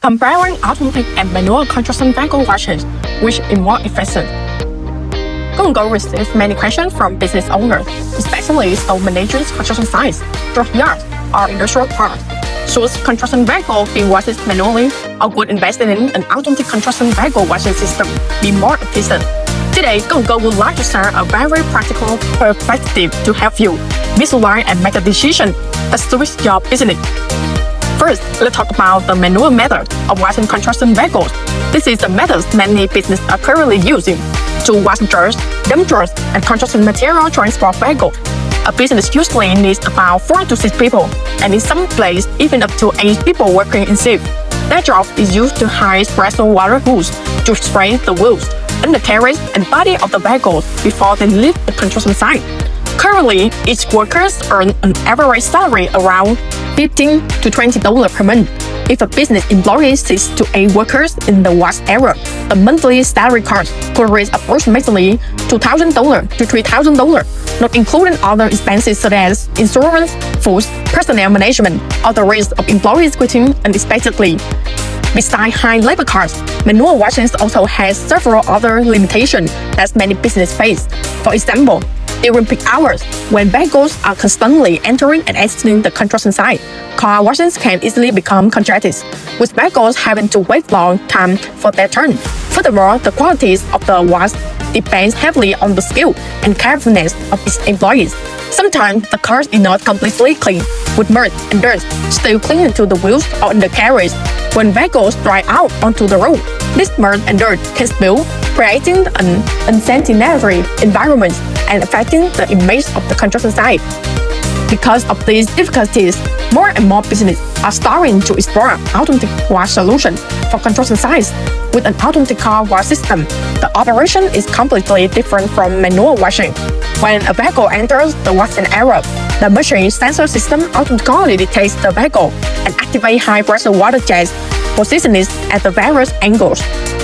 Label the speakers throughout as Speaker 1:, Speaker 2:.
Speaker 1: comparing automatic and manual construction vehicle washes, which is more efficient. Go&Go receives many questions from business owners, especially those managing construction sites, yards, or industrial parks. Should construction vehicle be washed manually, or would investing in an automatic construction vehicle washing system be more efficient? Today, Go&Go would like to share a very practical perspective to help you visualize and make a decision that suits your business. First, let's talk about the manual method of washing construction vehicles. This is the method many businesses are currently using to wash trucks, dump trucks, and construction material transport vehicles. A business usually needs about 4 to 6 people, and in some places, even up to 8 people working in shift. Their job is used to hire special water hose to spray the wheels, undercarriage, and body of the vehicles before they leave the construction site. Currently, each worker earns an average salary around $15 to $20 per month. If a business employs 6 to 8 workers in the wash area, the monthly salary cost could raise approximately $2,000 to $3,000, not including other expenses such as insurance, food, personnel management, or the risk of employees quitting unexpectedly. Besides high labor costs, manual washing also has several other limitations that many businesses face. For example, during peak hours, when vehicles are constantly entering and exiting the construction site, car washes can easily become congested, with vehicles having to wait long time for their turn. Furthermore, the quality of the wash depends heavily on the skill and carefulness of its employees. Sometimes the cars are not completely clean, with mud and dirt still clinging to the wheels or undercarriage. When vehicles drive out onto the road, this mud and dirt can spill, creating an unsanitary environment and affecting the image of the construction site. Because of these difficulties, more and more businesses are starting to explore automatic wash solutions for construction sites. With an automatic car wash system, the operation is completely different from manual washing. When a vehicle enters the washing area, the machine sensor system automatically detects the vehicle and activates high-pressure water jets positioned at the various angles.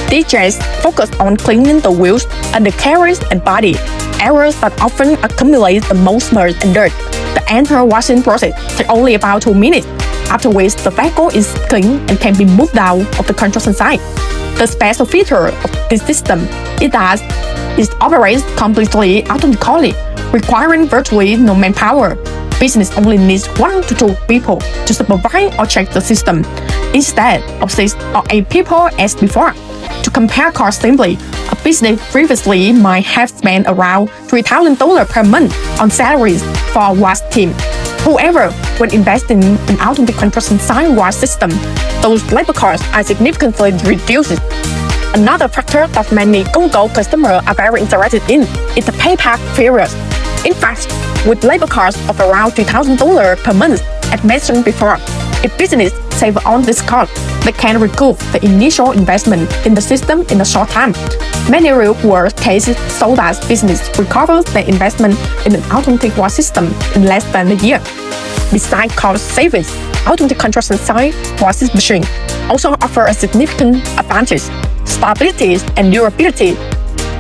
Speaker 1: These jets focus on cleaning the wheels, undercarriage, and body, areas that often accumulate the most mud and dirt. The entire washing process takes only about 2 minutes, after which the vehicle is clean and can be moved out of the construction site. The special feature of this system is that it operates completely automatically, requiring virtually no manpower. Business only needs 1 to 2 people to supervise or check the system, instead of 6 or 8 people as before. To compare costs simply, a business previously might have spent around $3,000 per month on salaries for a wash team. However, when investing in an automatic construction site wash system, those labor costs are significantly reduced. Another factor that many Go&Go customers are very interested in is the payback period. In fact, with labor costs of around $3,000 per month, as mentioned before, if business save on this cost, they can recoup the initial investment in the system in a short time. Many real-world cases show that business recovers their investment in an automatic wash system in less than a year. Besides cost savings, automatic construction site washing machines also offer a significant advantage: stability and durability.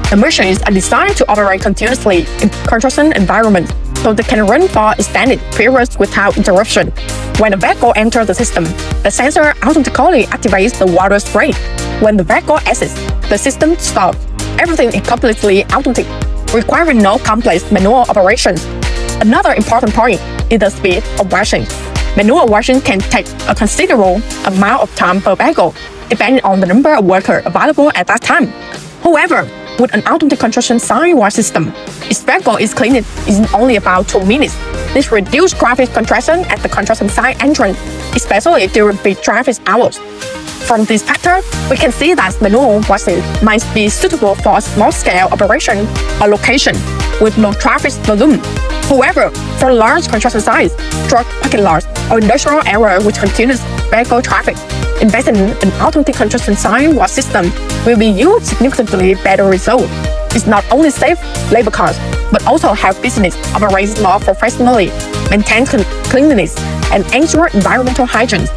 Speaker 1: The machines are designed to operate continuously in construction environments, so they can run for extended periods without interruption. When a vehicle enters the system, the sensor automatically activates the water spray. When the vehicle exits, the system stops. Everything is completely automatic, requiring no complex manual operations. Another important point is the speed of washing. Manual washing can take a considerable amount of time per vehicle, depending on the number of workers available at that time. However, with an automatic construction site wash system, its vehicle is cleaned in only about 2 minutes. This reduces traffic congestion at the construction site entrance, especially during peak traffic hours. From this factor, we can see that manual washing might be suitable for a small-scale operation or location with low traffic volume. However, for large construction sites, truck parking lots, or industrial areas with continuous vehicle traffic, investing in an automatic construction site wash system will be yield significantly better results. It's not only save labor costs, but also help business operate more professionally, maintain cleanliness, and ensure environmental hygiene.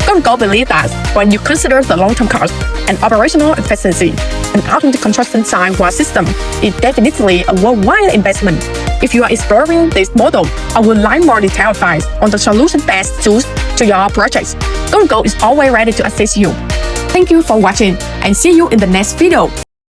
Speaker 1: Go&Go believes that when you consider the long-term cost and operational efficiency, an automatic construction site wash system is definitely a worthwhile investment. If you are exploring this model or would like more detailed advice on the solution best suited to your projects, Go&Go is always ready to assist you. Thank you for watching and see you in the next video.